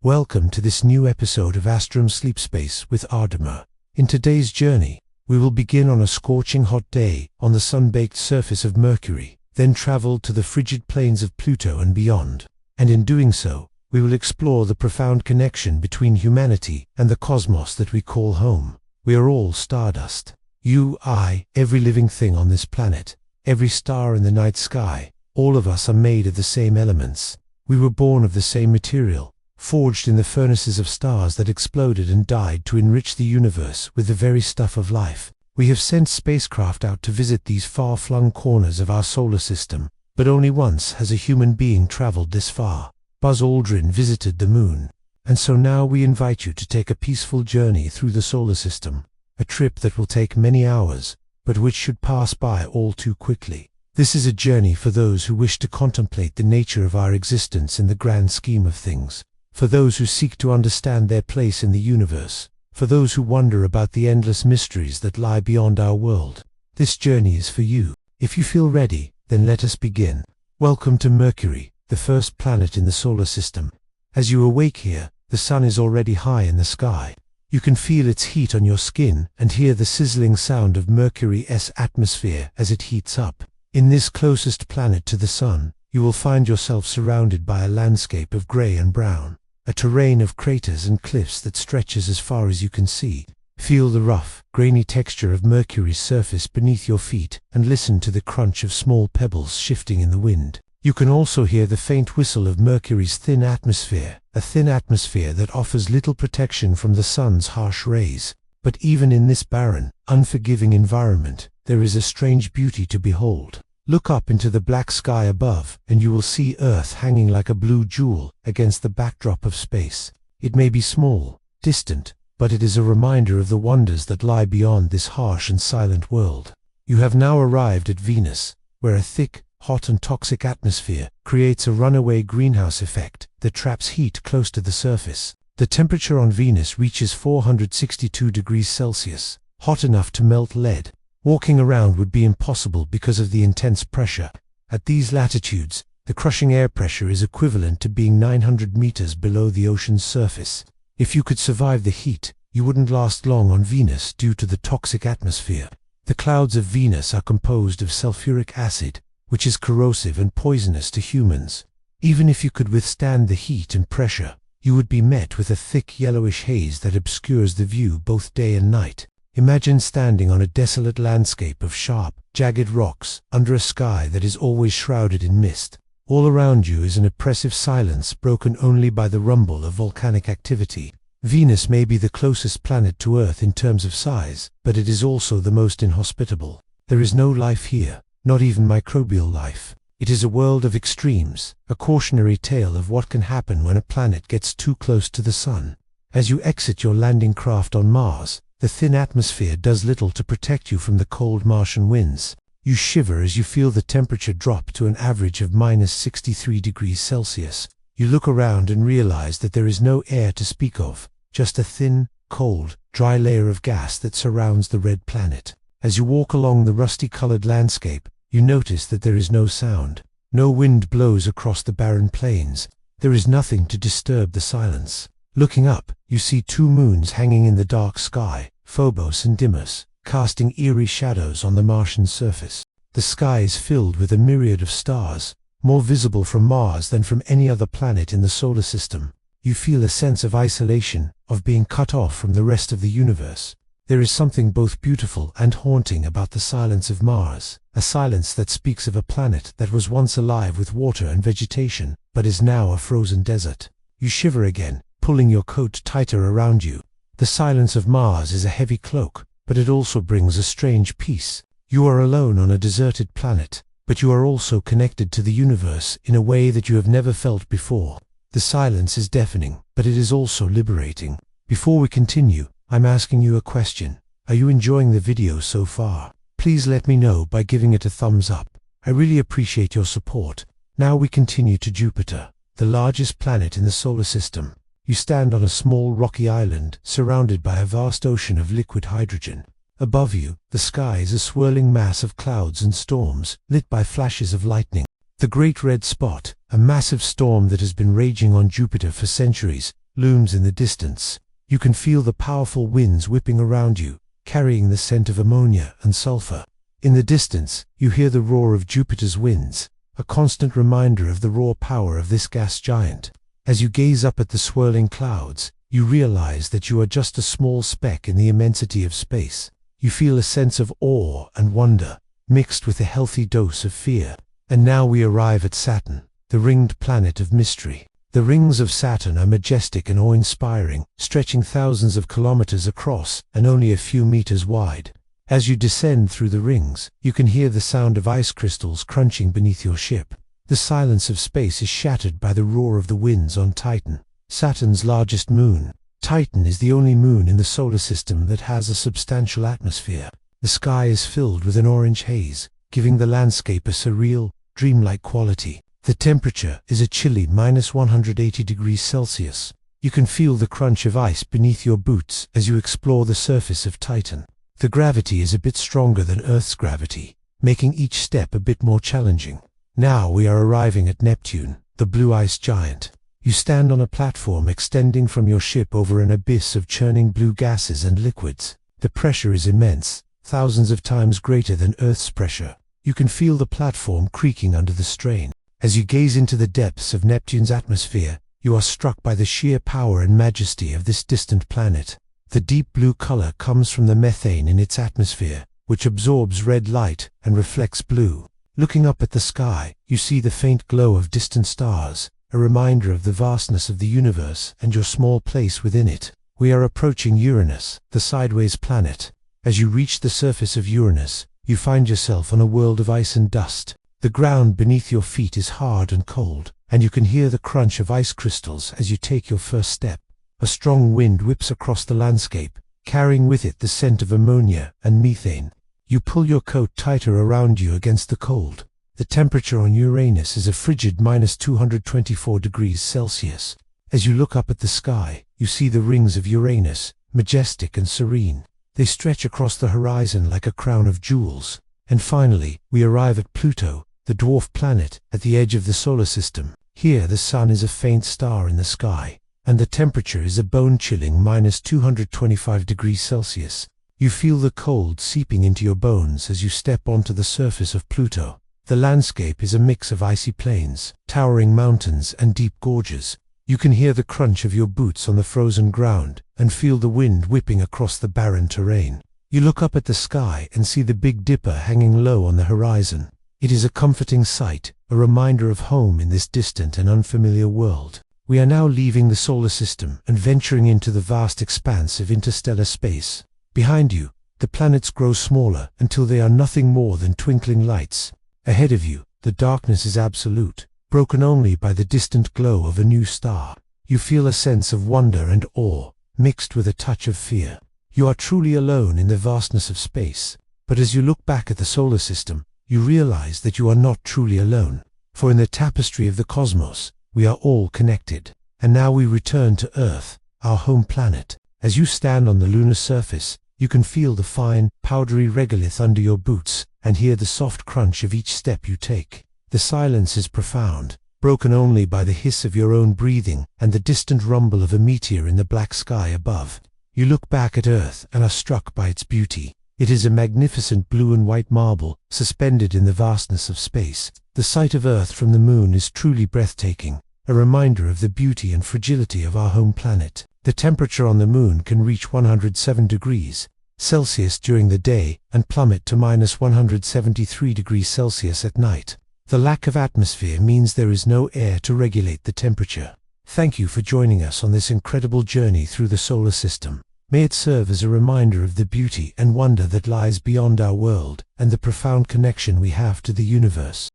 Welcome to this new episode of Astrum Sleep Space with Ardema. In today's journey, we will begin on a scorching hot day on the sun-baked surface of Mercury, then travel to the frigid plains of Pluto and beyond. And in doing so, we will explore the profound connection between humanity and the cosmos that we call home. We are all stardust. You, I, every living thing on this planet, every star in the night sky, all of us are made of the same elements. We were born of the same material, forged in the furnaces of stars that exploded and died to enrich the universe with the very stuff of life. We have sent spacecraft out to visit these far-flung corners of our solar system, but only once has a human being traveled this far. Buzz Aldrin visited the moon. And so now we invite you to take a peaceful journey through the solar system, a trip that will take many hours, but which should pass by all too quickly. This is a journey for those who wish to contemplate the nature of our existence in the grand scheme of things. For those who seek to understand their place in the universe, for those who wonder about the endless mysteries that lie beyond our world. This journey is for you. If you feel ready, then let us begin. Welcome to Mercury, the first planet in the solar system. As you awake here, the sun is already high in the sky. You can feel its heat on your skin and hear the sizzling sound of Mercury's atmosphere as it heats up. In this closest planet to the sun, you will find yourself surrounded by a landscape of gray and brown. A terrain of craters and cliffs that stretches as far as you can see. Feel the rough, grainy texture of Mercury's surface beneath your feet and listen to the crunch of small pebbles shifting in the wind. You can also hear the faint whistle of Mercury's thin atmosphere, a thin atmosphere that offers little protection from the sun's harsh rays. But even in this barren, unforgiving environment, there is a strange beauty to behold. Look up into the black sky above, and you will see Earth hanging like a blue jewel against the backdrop of space. It may be small, distant, but it is a reminder of the wonders that lie beyond this harsh and silent world. You have now arrived at Venus, where a thick, hot and toxic atmosphere creates a runaway greenhouse effect that traps heat close to the surface. The temperature on Venus reaches 462 degrees Celsius, hot enough to melt lead. Walking around would be impossible because of the intense pressure. At these latitudes, the crushing air pressure is equivalent to being 900 meters below the ocean's surface. If you could survive the heat, you wouldn't last long on Venus due to the toxic atmosphere. The clouds of Venus are composed of sulfuric acid, which is corrosive and poisonous to humans. Even if you could withstand the heat and pressure, you would be met with a thick yellowish haze that obscures the view both day and night. Imagine standing on a desolate landscape of sharp, jagged rocks, under a sky that is always shrouded in mist. All around you is an oppressive silence broken only by the rumble of volcanic activity. Venus may be the closest planet to Earth in terms of size, but it is also the most inhospitable. There is no life here, not even microbial life. It is a world of extremes, a cautionary tale of what can happen when a planet gets too close to the sun. As you exit your landing craft on Mars, the thin atmosphere does little to protect you from the cold Martian winds. You shiver as you feel the temperature drop to an average of minus 63 degrees Celsius. You look around and realize that there is no air to speak of, just a thin, cold, dry layer of gas that surrounds the red planet. As you walk along the rusty-colored landscape, you notice that there is no sound. No wind blows across the barren plains. There is nothing to disturb the silence. Looking up, you see two moons hanging in the dark sky, Phobos and Deimos, casting eerie shadows on the Martian surface. The sky is filled with a myriad of stars, more visible from Mars than from any other planet in the solar system. You feel a sense of isolation, of being cut off from the rest of the universe. There is something both beautiful and haunting about the silence of Mars, a silence that speaks of a planet that was once alive with water and vegetation, but is now a frozen desert. You shiver again, pulling your coat tighter around you. The silence of Mars is a heavy cloak, but it also brings a strange peace. You are alone on a deserted planet, but you are also connected to the universe in a way that you have never felt before. The silence is deafening, but it is also liberating. Before we continue, I'm asking you a question. Are you enjoying the video so far? Please let me know by giving it a thumbs up. I really appreciate your support. Now we continue to Jupiter, the largest planet in the solar system. You stand on a small rocky island, surrounded by a vast ocean of liquid hydrogen. Above you, the sky is a swirling mass of clouds and storms, lit by flashes of lightning. The Great Red Spot, a massive storm that has been raging on Jupiter for centuries, looms in the distance. You can feel the powerful winds whipping around you, carrying the scent of ammonia and sulfur. In the distance, you hear the roar of Jupiter's winds, a constant reminder of the raw power of this gas giant. As you gaze up at the swirling clouds, you realize that you are just a small speck in the immensity of space. You feel a sense of awe and wonder, mixed with a healthy dose of fear. And now we arrive at Saturn, the ringed planet of mystery. The rings of Saturn are majestic and awe-inspiring, stretching thousands of kilometers across and only a few meters wide. As you descend through the rings, you can hear the sound of ice crystals crunching beneath your ship. The silence of space is shattered by the roar of the winds on Titan, Saturn's largest moon. Titan is the only moon in the solar system that has a substantial atmosphere. The sky is filled with an orange haze, giving the landscape a surreal, dreamlike quality. The temperature is a chilly -180 degrees Celsius. You can feel the crunch of ice beneath your boots as you explore the surface of Titan. The gravity is a bit stronger than Earth's gravity, making each step a bit more challenging. Now we are arriving at Neptune, the blue ice giant. You stand on a platform extending from your ship over an abyss of churning blue gases and liquids. The pressure is immense, thousands of times greater than Earth's pressure. You can feel the platform creaking under the strain. As you gaze into the depths of Neptune's atmosphere, you are struck by the sheer power and majesty of this distant planet. The deep blue color comes from the methane in its atmosphere, which absorbs red light and reflects blue. Looking up at the sky, you see the faint glow of distant stars, a reminder of the vastness of the universe and your small place within it. We are approaching Uranus, the sideways planet. As you reach the surface of Uranus, you find yourself on a world of ice and dust. The ground beneath your feet is hard and cold, and you can hear the crunch of ice crystals as you take your first step. A strong wind whips across the landscape, carrying with it the scent of ammonia and methane. You pull your coat tighter around you against the cold. The temperature on Uranus is a frigid -224 degrees Celsius. As you look up at the sky, you see the rings of Uranus, majestic and serene. They stretch across the horizon like a crown of jewels. And finally, we arrive at Pluto, the dwarf planet, at the edge of the solar system. Here the sun is a faint star in the sky, and the temperature is a bone-chilling -225 degrees Celsius. You feel the cold seeping into your bones as you step onto the surface of Pluto. The landscape is a mix of icy plains, towering mountains, and deep gorges. You can hear the crunch of your boots on the frozen ground and feel the wind whipping across the barren terrain. You look up at the sky and see the Big Dipper hanging low on the horizon. It is a comforting sight, a reminder of home in this distant and unfamiliar world. We are now leaving the solar system and venturing into the vast expanse of interstellar space. Behind you, the planets grow smaller until they are nothing more than twinkling lights. Ahead of you, the darkness is absolute, broken only by the distant glow of a new star. You feel a sense of wonder and awe, mixed with a touch of fear. You are truly alone in the vastness of space, but as you look back at the solar system, you realize that you are not truly alone. For in the tapestry of the cosmos, we are all connected. And now we return to Earth, our home planet. As you stand on the lunar surface, you can feel the fine, powdery regolith under your boots and hear the soft crunch of each step you take. The silence is profound, broken only by the hiss of your own breathing and the distant rumble of a meteor in the black sky above. You look back at Earth and are struck by its beauty. It is a magnificent blue and white marble, suspended in the vastness of space. The sight of Earth from the moon is truly breathtaking, a reminder of the beauty and fragility of our home planet. The temperature on the moon can reach 107 degrees Celsius during the day and plummet to -173 degrees Celsius at night. The lack of atmosphere means there is no air to regulate the temperature. Thank you for joining us on this incredible journey through the solar system. May it serve as a reminder of the beauty and wonder that lies beyond our world and the profound connection we have to the universe.